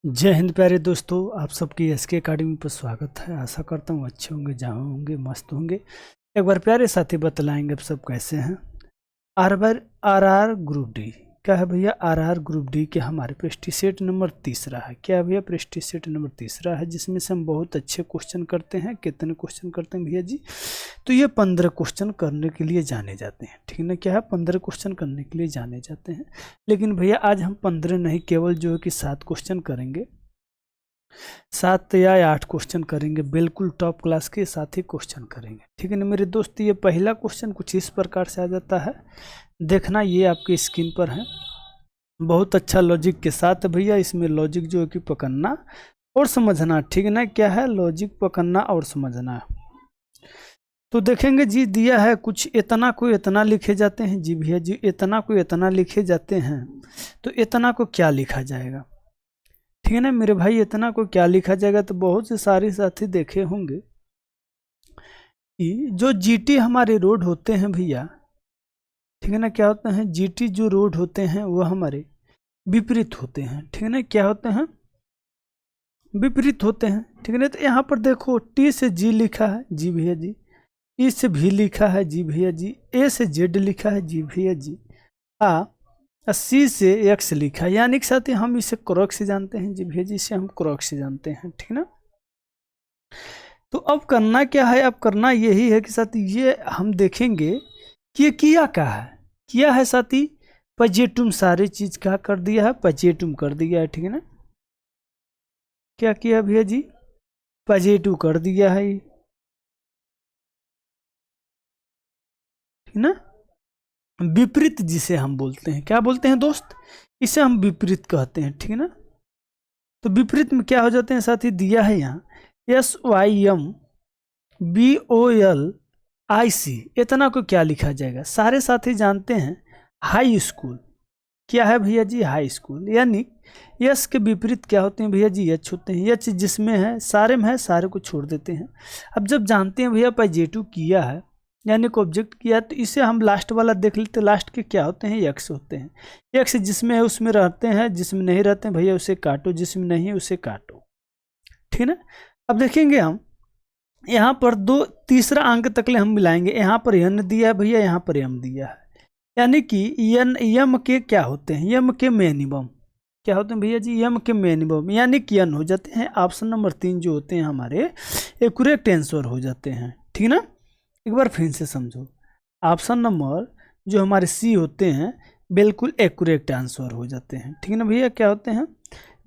जय हिंद प्यारे दोस्तों, आप सबकी एसके अकेडमी पर स्वागत है। आशा करता हूँ अच्छे होंगे, जहाँ होंगे मस्त होंगे। एक बार प्यारे साथी बतलाएंगे आप सब कैसे हैं। आर ग्रुप डी क्या है भैया? आर ग्रुप डी के हमारे पृष्ठीय सेट नंबर तीसरा है। क्या है भैया? पृष्ठीय सेट नंबर तीसरा है, जिसमें से हम बहुत अच्छे क्वेश्चन करते हैं। कितने क्वेश्चन करते हैं भैया जी? तो ये 15 क्वेश्चन करने के लिए जाने जाते हैं, ठीक है ना। क्या है? 15 क्वेश्चन करने के लिए जाने जाते हैं। लेकिन भैया आज हम 15 नहीं, केवल जो है कि 7 क्वेश्चन करेंगे। 7 या 8 क्वेश्चन करेंगे, बिल्कुल टॉप क्लास के साथ ही क्वेश्चन करेंगे, ठीक है ना मेरे दोस्त। ये पहला क्वेश्चन कुछ इस प्रकार से आ जाता है, देखना ये आपकी स्क्रीन पर है। बहुत अच्छा लॉजिक के साथ भैया, इसमें लॉजिक जो है कि पकड़ना और समझना, ठीक है ना। क्या है? लॉजिक पकड़ना और समझना। तो देखेंगे जी, दिया है कुछ इतना को इतना लिखे जाते हैं जी भैया जी, इतना को इतना लिखे जाते हैं। तो इतना को क्या लिखा जाएगा, ठीक है ना मेरे भाई? इतना को क्या लिखा जाएगा? तो बहुत से सारे साथी देखे होंगे कि जो जीटी हमारे रोड होते हैं भैया, ठीक है ना, क्या होते हैं? जीटी जो रोड होते हैं वो हमारे विपरीत होते हैं, ठीक है ना। क्या होते हैं? विपरीत होते हैं, ठीक है ना। तो यहाँ पर देखो, टी से जी लिखा है जी भैया जी, ई से भी लिखा है जी भैया जी, ए से जेड लिखा है जी भैया जी, सी से एक्स लिखा है। यानी कि साथ ही हम इसे क्रॉक से जानते हैं जी भैया जी, इसे हम क्रॉक से जानते हैं, ठीक ना। तो अब करना क्या है? अब करना यही है कि साथी ये हम देखेंगे कि ये किया है साथी। पजेटुम सारी चीज क्या कर दिया है? पजेटुम कर दिया है, ठीक है ना। क्या किया भैया जी? पजेटू कर दिया है, ठीक ना। विपरीत जिसे हम बोलते हैं, क्या बोलते हैं दोस्त? इसे हम विपरीत कहते हैं, ठीक है ना। तो विपरीत में क्या हो जाते हैं साथी? दिया है यहाँ SYMBOLIC, इतना को क्या लिखा जाएगा? सारे साथी जानते हैं हाई स्कूल। क्या है भैया जी? High school. यानी यस के विपरीत क्या होते हैं भैया जी? एच होते हैं। एच जिसमें है सारे में है, सारे को छोड़ देते हैं। अब जब जानते हैं भैया पजेटू किया है यानी को ऑब्जेक्ट किया, तो इसे हम लास्ट वाला देख लेते हैं। लास्ट के क्या होते हैं? एक्स होते हैं। एक्स जिसमें है उसमें रहते हैं, जिसमें नहीं रहते हैं भैया उसे काटो, जिसमें नहीं है उसे काटो, ठीक है। अब देखेंगे हम यहाँ पर तीसरा अंक तकले हम मिलाएंगे। यहाँ पर एन दिया है भैया, यहाँ पर एम दिया है। यानी कि यम के क्या होते हैं? यम के मिनिमम क्या होते हैं भैया जी? यम के मिनिमम यानी कि एन हो जाते हैं। ऑप्शन नंबर 3 जो होते हैं हमारे एक्यूरेट आंसर हो जाते हैं, ठीक ना। एक बार फिर से समझो, ऑप्शन नंबर जो हमारे सी होते हैं बिल्कुल एक्यूरेट आंसर हो जाते हैं, ठीक है ना भैया। क्या होते हैं?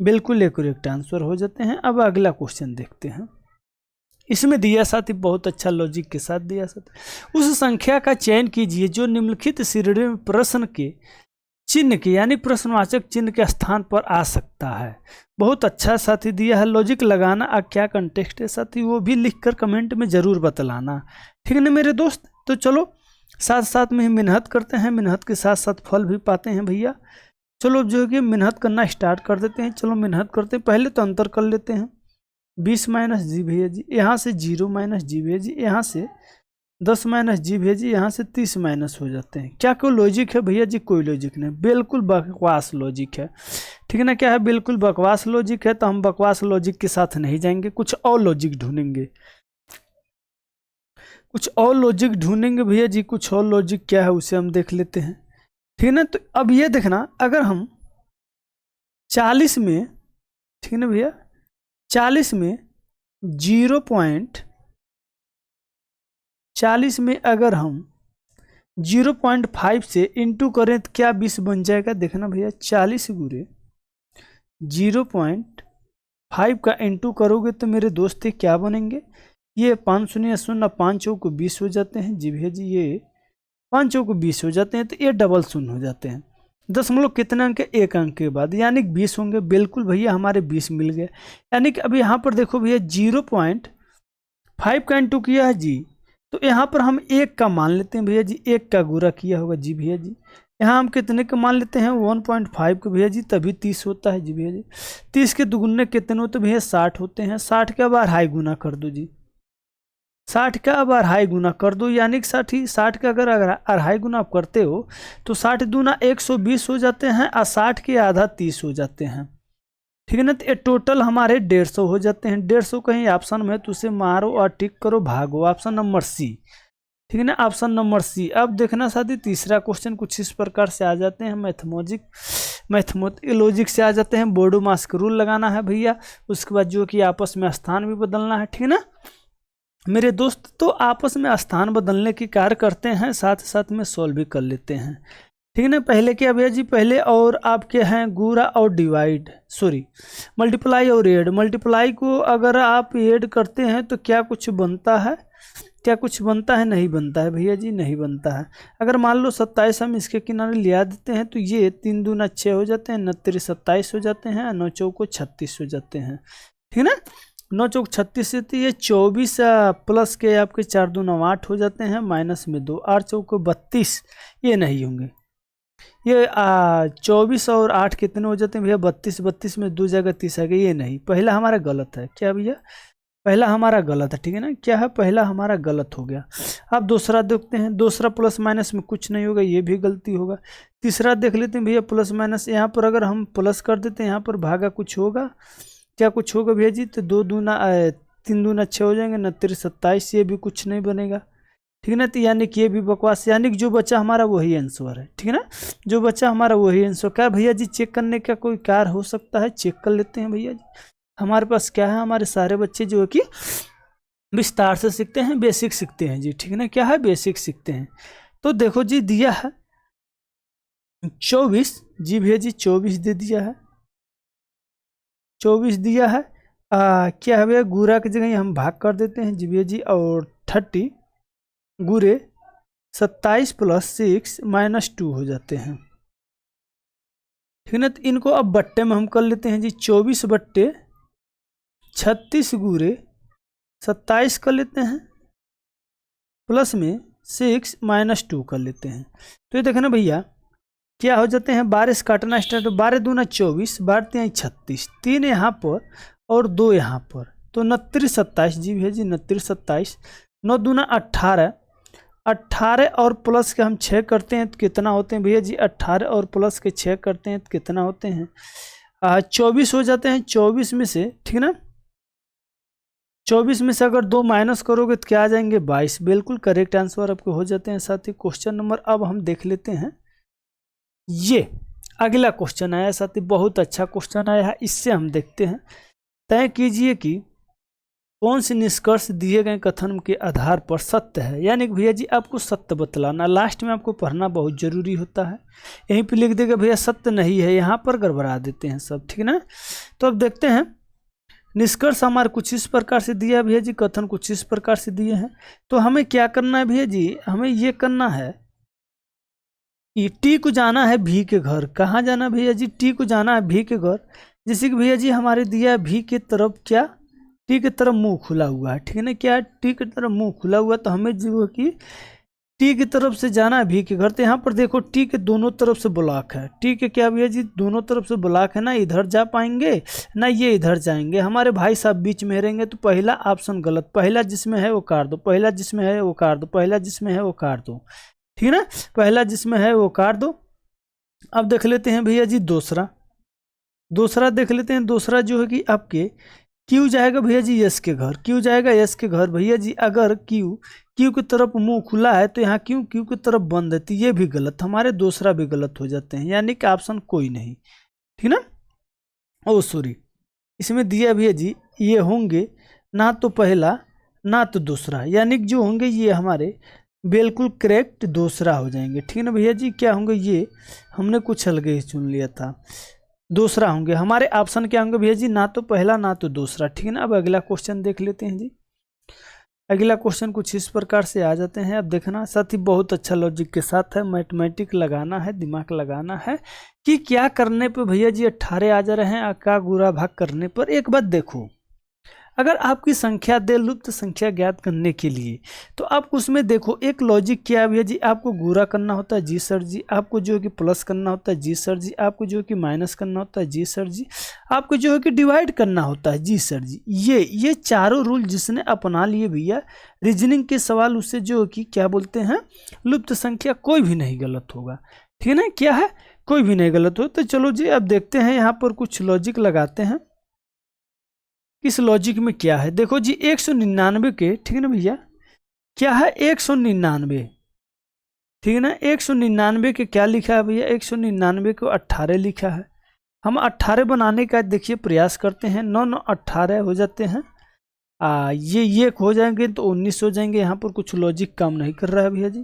बिल्कुल एक्यूरेट आंसर हो जाते हैं। अब अगला क्वेश्चन देखते हैं। इसमें दिया साथी बहुत अच्छा लॉजिक के साथ दिया साथी, उस संख्या का चयन कीजिए जो निम्नलिखित श्रेणी में प्रश्न के चिन्ह के यानी प्रश्नवाचक चिन्ह के स्थान पर आ सकता है। बहुत अच्छा साथी दिया है। लॉजिक लगाना क्या कंटेक्स्ट है साथी, वो भी लिखकर कमेंट में जरूर बतलाना, ठीक है ना मेरे दोस्त। तो चलो साथ साथ में ही मेहनत करते हैं, मेहनत के साथ साथ फल भी पाते हैं भैया। चलो जो है कि मेहनत करना स्टार्ट कर देते हैं। चलो मेहनत करते हैं। पहले तो अंतर कर लेते हैं। 20 माइनस जी भैया जी, यहाँ से 0 माइनस जी भैया जी, यहाँ से 10 माइनस जी भैया जी, यहाँ से 30 माइनस हो जाते हैं। क्या कोई लॉजिक है भैया जी? कोई लॉजिक नहीं, बिल्कुल बकवास लॉजिक है, ठीक है ना। क्या है? बिल्कुल बकवास लॉजिक है। तो हम बकवास लॉजिक के साथ नहीं जाएंगे, कुछ और लॉजिक ढूंढेंगे, कुछ और लॉजिक ढूंढेंगे भैया जी। कुछ और लॉजिक क्या है उसे हम देख लेते हैं, ठीक है ना। तो अब ये देखना, अगर हम 40 में, ठीक है ना भैया, 40 में 40 में अगर हम 0.5 से इंटू करें तो क्या 20 बन जाएगा? देखना भैया, 40 गुरे 0.5 का इंटू करोगे तो मेरे दोस्त क्या बनेंगे? ये 5 शून्य 0, 5 चौक 20 हो जाते हैं जी भैया जी, ये 5 चौक 20 हो जाते हैं। तो ये डबल शून्य हो जाते हैं। दशमलव कितने अंक? 1 अंक के बाद, यानी 20 होंगे। बिल्कुल भैया हमारे 20 मिल गए। यानी कि अब यहाँ पर देखो भैया 0.5 का इंटू किया है जी, तो यहाँ पर हम 1 का मान लेते हैं भैया जी, 1 का गुणा किया होगा जी भैया जी। यहाँ हम कितने का मान लेते हैं? 1.5 का भैया जी, तभी 30 होता है जी भैया जी। 30 के दुगुने कितने होते भैया? 60 होते हैं। 60 का बार हाई गुना कर दो जी, 60 का अब अढ़ाई गुना कर दो, यानी कि 60 का अगर अढ़ाई गुना आप करते हो तो 60 दूना 120 हो जाते हैं, और 60 के आधा 30 हो जाते हैं। ठीक है ना। तो ये टोटल हमारे 150 हो जाते हैं। 150 कहीं ऑप्शन में है तो उसे मारो और टिक करो, भागो। ऑप्शन नंबर सी, ठीक है ना, ऑप्शन नंबर सी। अब देखना साथी तीसरा क्वेश्चन कुछ इस प्रकार से आ जाते हैं। मैथमेटिक से आ जाते हैं। बोर्डो मास्क रूल लगाना है भैया। उसके बाद जो कि आपस में स्थान भी बदलना है, ठीक है ना मेरे दोस्त। तो आपस में स्थान बदलने की कार्य करते हैं, साथ साथ में सोल्व भी कर लेते हैं, ठीक है ना। पहले क्या भैया जी, पहले और आपके हैं गुरा और डिवाइड, सॉरी मल्टीप्लाई और ऐड। मल्टीप्लाई को अगर आप ऐड करते हैं तो क्या कुछ बनता है, क्या कुछ बनता है? नहीं बनता है भैया जी, नहीं बनता है। अगर मान लो 27 हम इसके किनारे लिया देते हैं तो ये 3 दूना 6 हो जाते हैं, 29 27 हो जाते हैं, 9 चौको 36 हो जाते हैं, ठीक है ना। 9 चौक 36 से तो ये 24 प्लस के आपके 4 दूना 8 हो जाते हैं, माइनस में 2, 8 चौको 32, ये नहीं होंगे। ये 24 और 8 कितने हो जाते हैं भैया? 32, 32 में 2 जगह 30 आ गई, ये नहीं। पहला हमारा गलत है, क्या भैया? पहला हमारा गलत है, ठीक है ना। क्या है? पहला हमारा गलत हो गया। अब दूसरा देखते हैं। दूसरा प्लस माइनस में कुछ नहीं होगा, ये भी गलती होगा। तीसरा देख लेते हैं भैया, प्लस माइनस यहाँ पर अगर हम प्लस कर देते हैं, यहाँ पर भागा कुछ होगा, क्या कुछ होगा भैया जी? तो 2 दूना 3 दूना 6 हो जाएंगे, 29 27, ये भी कुछ नहीं बनेगा, ठीक है ना। तो यानी कि ये भी बकवास, यानी कि जो बच्चा हमारा वही आंसर है, ठीक है ना। जो बच्चा हमारा वही आंसर। क्या भैया जी चेक करने का कोई कार्य हो सकता है? चेक कर लेते हैं भैया जी। हमारे पास क्या है, हमारे सारे बच्चे जो है कि विस्तार से सीखते हैं, बेसिक सीखते हैं जी, ठीक है ना। क्या है? बेसिक सीखते हैं। तो देखो जी दिया है 24 जी भैया जी, 24 दे दिया है, 24 दिया है। क्या है भैया? गुरा की जगह हम भाग कर देते हैं जी भैया जी, और 30 गुरे 27 + 6 - 2 हो जाते हैं, ठीक है ना। तो इनको अब बट्टे में हम कर लेते हैं जी, 24 बट्टे 36 गुरे 27 कर लेते हैं, प्लस में 6 - 2 कर लेते हैं। तो ये देखें ना भैया क्या हो जाते हैं, 12 से काटना स्टार्ट, 12 दूना 24, 12 हैं 36, 3 यहाँ पर और 2 यहाँ पर, तो 29 27 जी भैया जी, 29 27, 9 दूना 18, 18 और प्लस के हम 6 करते हैं तो कितना होते हैं भैया जी? 18 और प्लस के 6 करते हैं तो कितना होते हैं? 24 हो जाते हैं। 24 में से, ठीक है ना, 24 में से अगर 2 माइनस करोगे तो क्या आ जाएंगे? 22। बिल्कुल करेक्ट आंसर आपके हो जाते हैं। साथ ही क्वेश्चन नंबर अब हम देख लेते हैं। ये अगला क्वेश्चन आया साथी, बहुत अच्छा क्वेश्चन आया है। इससे हम देखते हैं, तय कीजिए कि कौन से निष्कर्ष दिए गए कथन के आधार पर सत्य है। यानी कि भैया जी आपको सत्य बतलाना, लास्ट में आपको पढ़ना बहुत जरूरी होता है। यहीं पे लिख देगा भैया सत्य नहीं है, यहाँ पर गड़बड़ा देते हैं सब, ठीक है ना। तो अब देखते हैं निष्कर्ष हमारे कुछ इस प्रकार से दिया है भैया जी, कथन कुछ इस प्रकार से दिए हैं। तो हमें क्या करना है भैया जी? हमें ये करना है कि टी को जाना है भी के घर। कहाँ जाना भैया जी? टी को जाना है भी के घर। जैसे कि भैया जी हमारे दिया है भी के तरफ, क्या टी की तरफ मुंह खुला हुआ है, ठीक है ना। क्या टी की तरफ मुंह खुला हुआ, तो हमें जो है कि टी की तरफ से जाना है भी के घर। तो यहाँ पर देखो टी के दोनों तरफ से ब्लॉक है। टी के क्या भैया जी? दोनों तरफ से ब्लॉक है ना, इधर जा पाएंगे ना ये इधर जाएंगे। हमारे भाई साहब बीच में रहेंगे, तो पहला ऑप्शन गलत। पहला जिसमें है वो काट दो, पहला जिसमें है वो काट दो, पहला जिसमें है वो काट दो, ठीक है ना। पहला जिसमें है वो काट दो। अब देख लेते हैं भैया जी दूसरा देख लेते हैं। दूसरा जो है कि आपके क्यू जाएगा भैया जी यस के घर। क्यू जाएगा यस के घर भैया जी। अगर क्यू की तरफ मुंह खुला है तो यहाँ क्यू की तरफ बंद है, तो ये भी गलत, हमारे दूसरा भी गलत हो जाते हैं, यानी कि ऑप्शन कोई नहीं, ठीक ना। ओ सॉरी, इसमें दिया भैया जी ये होंगे ना तो पहला ना तो दूसरा, यानी कि जो होंगे ये हमारे बिल्कुल करेक्ट दूसरा हो जाएंगे, ठीक है ना भैया जी। क्या होंगे? ये हमने कुछ अलग ही चुन लिया था, दूसरा होंगे हमारे। ऑप्शन क्या होंगे भैया जी? ना तो पहला ना तो दूसरा, ठीक है ना। अब अगला क्वेश्चन देख लेते हैं जी। अगला क्वेश्चन कुछ इस प्रकार से आ जाते हैं। अब देखना साथ ही बहुत अच्छा लॉजिक के साथ है, मैथमेटिक लगाना है, दिमाग लगाना है कि क्या करने पे भैया जी 18 आ जा रहे हैं, का गुरा भाग करने पर। एक बात देखो, अगर आपकी संख्या दे लुप्त संख्या ज्ञात करने के लिए, तो आप उसमें देखो एक लॉजिक क्या है भैया जी? आपको गुरा करना होता है जी सर जी, आपको जो है कि प्लस करना होता है जी सर जी, आपको जो है कि माइनस करना होता है जी सर जी, आपको जो है कि डिवाइड करना होता है जी सर जी। ये चारों रूल जिसने अपना लिए भैया रीजनिंग के सवाल, उससे जो कि क्या बोलते हैं लुप्त संख्या कोई भी नहीं गलत होगा, ठीक है ना। क्या है? कोई भी नहीं गलत हो। तो चलो जी अब देखते हैं यहाँ पर कुछ लॉजिक लगाते हैं। इस लॉजिक में क्या है, देखो जी 199 के, ठीक है ना भैया, क्या है 199, ठीक है ना। 199 के क्या लिखा है भैया, 199 को 18 लिखा है। हम 18 बनाने का देखिए प्रयास करते हैं, 9 9 18 हो जाते हैं। ये हो जाएंगे तो 19 हो जाएंगे। यहाँ पर कुछ लॉजिक काम नहीं कर रहा है भैया जी,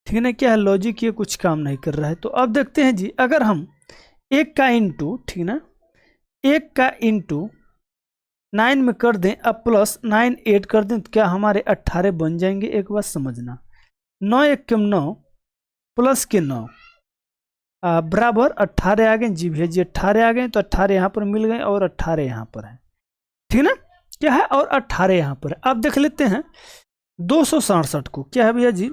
ठीक है ना। क्या है लॉजिक, ये कुछ काम नहीं कर रहा है। तो अब देखते हैं जी, अगर हम 1 का इंटू, ठीक है ना, 1 का इंटू 9 में कर दें, अब प्लस 9 ऐड कर दें, तो क्या हमारे 18 बन जाएंगे। एक बात समझना, 9 1 के 9 प्लस के 9 बराबर 18 आ गए। जी भैया जी 18 आ गए, तो 18 यहाँ पर मिल गए और 18 यहाँ पर है, ठीक ना। क्या है, और 18 यहाँ पर है। अब देख लेते हैं 267 को, क्या है भैया जी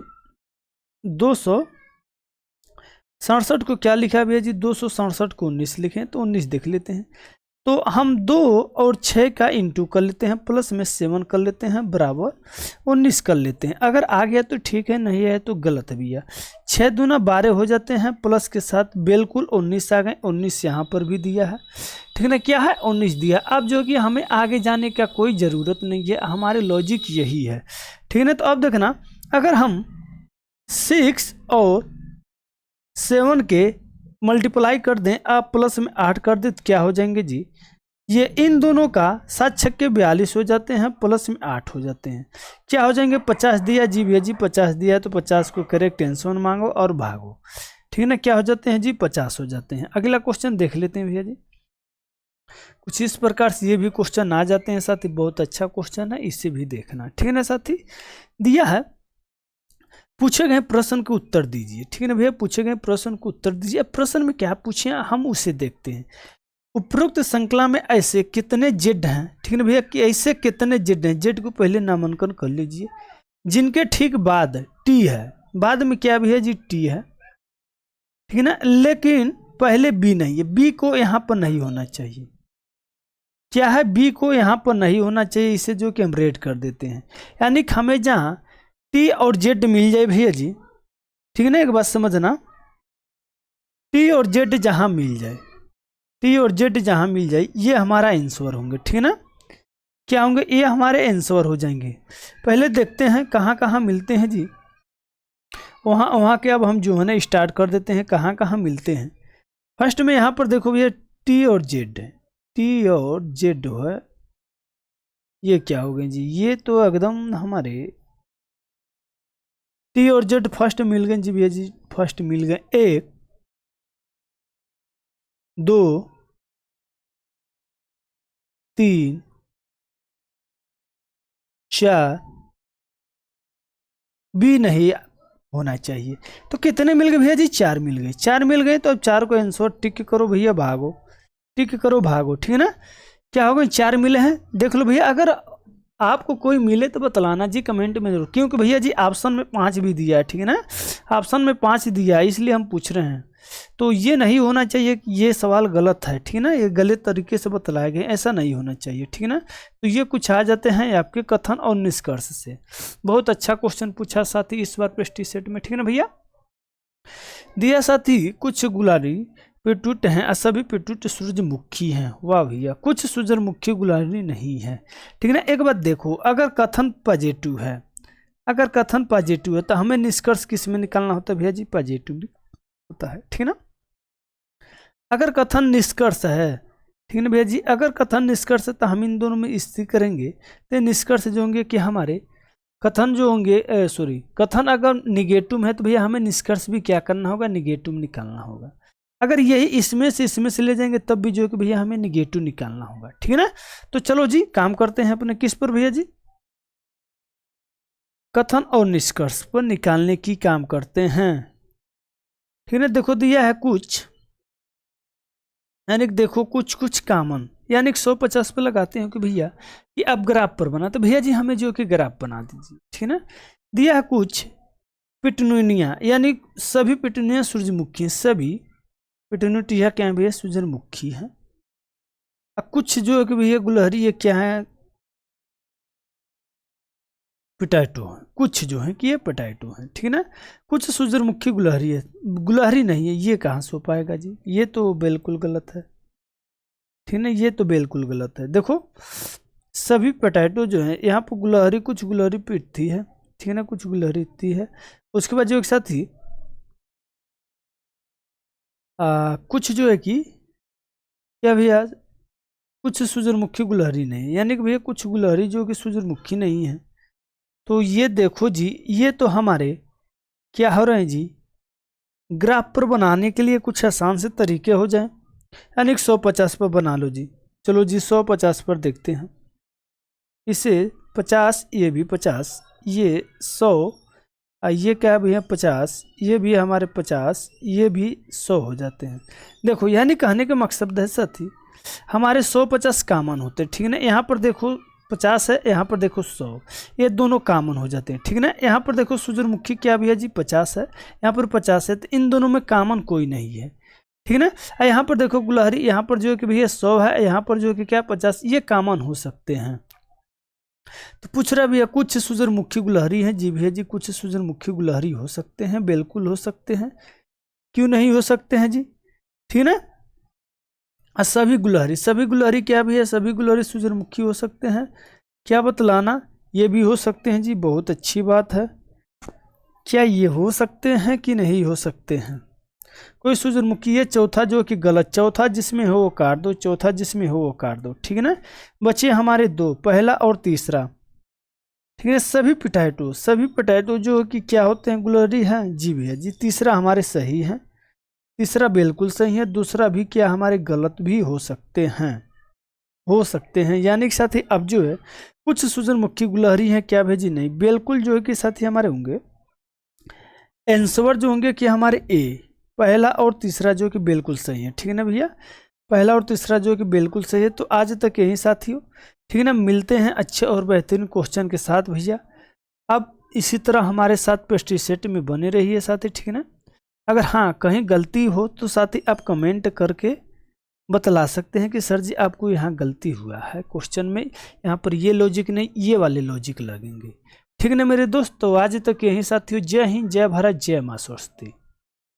267 को क्या लिखा है भैया जी, 267 को 19 लिखें, तो 19 देख लेते हैं। तो हम 2 और 6 का इंटू कर लेते हैं, प्लस में 7 कर लेते हैं, बराबर 19 कर लेते हैं। अगर आ गया तो ठीक है, नहीं है तो गलत है भैया। 6 दूना 12 हो जाते हैं, प्लस के साथ बिल्कुल 19 आ गए। 19 यहाँ पर भी दिया है, ठीक है ना। क्या है 19 दिया। अब जो कि हमें आगे जाने का कोई ज़रूरत नहीं है, हमारे लॉजिक यही है, ठीक है ना। तो अब देखना, अगर हम 6 और 7 के मल्टीप्लाई कर दें, आप प्लस में 8 कर दें, तो क्या हो जाएंगे जी, ये इन दोनों का 7 छक्के 42 हो जाते हैं, प्लस में 8 हो जाते हैं। क्या हो जाएंगे, 50 दिया जी भैया जी, 50 दिया है, तो 50 को करेक्ट आंसर मांगो और भागो, ठीक है ना। क्या हो जाते हैं जी, 50 हो जाते हैं। अगला क्वेश्चन देख लेते हैं भैया जी। कुछ इस प्रकार से ये भी क्वेश्चन आ जाते हैं साथी, बहुत अच्छा क्वेश्चन है, इसे भी देखना, ठीक है ना साथी। दिया है, पूछे गए प्रश्न के उत्तर दीजिए, ठीक है ना भैया। पूछे गए प्रश्न को उत्तर दीजिए। प्रश्न में क्या पूछे हम उसे देखते हैं। उपरोक्त श्रृंखला में ऐसे कितने जेड हैं, ठीक है ना भैया, कि ऐसे कितने जेड हैं। जेड को पहले नामांकन कर लीजिए, जिनके ठीक बाद टी है। बाद में क्या भैया जी, टी है, ठीक है ना। लेकिन पहले बी नहीं है, बी को यहाँ पर नहीं होना चाहिए। क्या है, बी को यहाँ पर नहीं होना चाहिए, इसे जो कि हम रेड कर देते हैं। यानी हमें जहाँ टी और जेड मिल जाए भैया जी, ठीक है ना। एक बात समझना, टी और जेड जहां मिल जाए, टी और जेड जहां मिल जाए, ये हमारा आंसर होंगे, ठीक है ना। क्या होंगे, ये हमारे आंसर हो जाएंगे। पहले देखते हैं कहाँ कहाँ मिलते हैं जी, वहाँ के अब हम जो है ना स्टार्ट कर देते हैं, कहाँ कहाँ मिलते हैं। फर्स्ट में यहाँ पर देखो भैया, टी और जेड, टी और जेड है, ये क्या हो गए जी, ये तो एकदम हमारे टी और जेड फर्स्ट मिल गए जी भैया जी। फर्स्ट मिल गए 1 2 3 4, बी नहीं होना चाहिए। तो कितने मिल गए भैया जी, 4 मिल गए। 4 मिल गए, तो अब 4 को आंसर टिक करो भैया, भागो, टिक करो, भागो, ठीक है ना। क्या हो गए, 4 मिले हैं। देख लो भैया, अगर आपको कोई मिले तो बतलाना जी कमेंट में जरूर, क्योंकि भैया जी ऑप्शन में 5 भी दिया है, ठीक है ना। ऑप्शन में 5 दिया है, इसलिए हम पूछ रहे हैं। तो ये नहीं होना चाहिए कि ये सवाल गलत है, ठीक है ना, ये गलत तरीके से बतलाए गए, ऐसा नहीं होना चाहिए, ठीक है ना। तो ये कुछ आ जाते हैं आपके कथन और निष्कर्ष से। बहुत अच्छा क्वेश्चन पूछा साथी इस बार पेस्टी सेट में, ठीक है ना भैया। दिया साथी, कुछ गुलारी पेटूट हैं, सभी पेटूट सूरजमुखी हैं। वाह भैया, कुछ सूरजमुखी गुलारी नहीं है, ठीक है ना। एक बात देखो, अगर कथन पॉजिटिव है, अगर कथन पॉजिटिव है, तो हमें निष्कर्ष किस में निकालना होता है भैया जी, पॉजिटिव होता है, ठीक है ना। अगर कथन निष्कर्ष है, ठीक है ना भैया जी, अगर कथन निष्कर्ष है, तो हम इन दोनों में स्थिति करेंगे, तो निष्कर्ष जो होंगे कि हमारे कथन जो होंगे, कथन अगर निगेटिव है, तो भैया हमें निष्कर्ष भी क्या करना होगा, निगेटिव निकालना होगा। अगर यही इसमें से ले जाएंगे, तब भी जो है कि भैया हमें निगेटिव निकालना होगा, ठीक है ना। तो चलो जी काम करते हैं अपने किस पर भैया जी, कथन और निष्कर्ष पर निकालने की काम करते हैं, ठीक है ना। देखो दिया है कुछ, यानी देखो कुछ कुछ कॉमन, यानी 150 पे लगाते हैं कि भैया कि अब ग्राफ पर बना, तो भैया जी हमें जो कि ग्राफ बना दीजिए, ठीक है ना। दिया है कुछ पिटूनिया, यानी सभी पिटूनिया सूरजमुखी हैं, सभी पिटूनिया क्या है भैया, सूरजमुखी है। अब कुछ जो है कि भैया गुलहरी, ये क्या है, पोटैटो है। कुछ जो है कि ये पोटैटो है, ठीक है ना। कुछ सूरजमुखी गुलहरी है, गुलहरी नहीं है, ये कहाँ से हो पाएगा जी, ये तो बिल्कुल गलत है, ठीक है ना, ये तो बिल्कुल गलत है। देखो सभी पोटैटो जो है यहाँ पर गुलहरी, कुछ गुलहरी पिटती है, ठीक है ना, कुछ गुलहरी इतनी है। उसके बाद जो एक साथ ही कुछ जो है कि क्या भैया कुछ सूरजमुखी गुलहरी नहीं, यानी कि भैया कुछ गुलहरी जो कि सूरजमुखी नहीं है। तो ये देखो जी, ये तो हमारे क्या हो रहे हैं जी, ग्राफ पर बनाने के लिए कुछ आसान से तरीके हो जाएं, यानी 150 पर बना लो जी। चलो जी 150 पर देखते हैं, इसे 50, ये भी 50, ये 100, ये क्या है भैया 50, ये भी हमारे 50, ये भी 100 हो जाते हैं। देखो यानी कहने का मकसद है साथी, हमारे 150 कॉमन होते हैं, ठीक है ना। यहाँ पर देखो 50 है, यहाँ पर देखो 100, ये दोनों कॉमन हो जाते हैं, ठीक है ना। यहाँ पर देखो सूरजमुखी क्या भैया जी 50 है, यहाँ पर 50 है, तो इन दोनों में कॉमन कोई नहीं है, ठीक है ना। यहाँ पर देखो गुलहरी, यहाँ पर जो है कि भैया 100 है, यहाँ पर जो है कि क्या 50, ये कॉमन हो सकते हैं। तो पूछ रहा भैया कुछ सूरजमुखी गुलहरी है, जी भैया जी कुछ सूरजमुखी गुलहरी हो सकते हैं, बिल्कुल हो सकते हैं, क्यों नहीं हो सकते हैं जी, ठीक है ना। सभी गुलहरी क्या भी है, सभी गुलहरी सूरजमुखी हो सकते हैं, क्या बतलाना, ये भी हो सकते हैं जी, बहुत अच्छी बात है। क्या ये हो सकते हैं कि नहीं हो सकते हैं, कोई सूरजमुखी, ये चौथा जो कि गलत, चौथा जिसमें हो वो काट दो, चौथा जिसमें हो वो काट दो, ठीक है ना। बचे हमारे दो, पहला और तीसरा, ठीक है। सभी पोटैटो जो कि क्या होते हैं गुलहरी हैं, जी भैया जी। तीसरा हमारे सही है, तीसरा बिल्कुल सही है, दूसरा भी क्या हमारे गलत भी हो सकते हैं, यानी कि साथी अब जो है कुछ सूरजमुखी गुलहरी हैं क्या भेजी, नहीं, बिल्कुल जो है कि साथी हमारे होंगे आंसर जो होंगे कि हमारे ए, पहला और तीसरा जो कि बिल्कुल सही है, ठीक है ना भैया, पहला और तीसरा जो कि बिल्कुल सही है। तो आज तक यही साथियों, ठीक है ना, मिलते हैं अच्छे और बेहतरीन क्वेश्चन के साथ भैया। अब इसी तरह हमारे साथ पेस्टिसेट में बने रहिए साथी, ठीक है ना। अगर हाँ कहीं गलती हो तो साथी आप कमेंट करके बतला सकते हैं कि सर जी आपको यहाँ गलती हुआ है क्वेश्चन में, यहाँ पर ये लॉजिक नहीं, ये वाले लॉजिक लगेंगे, ठीक है ना मेरे दोस्त। तो आज तक यही साथियों, जय हिंद, जय भारत, जय मां सरस्वती।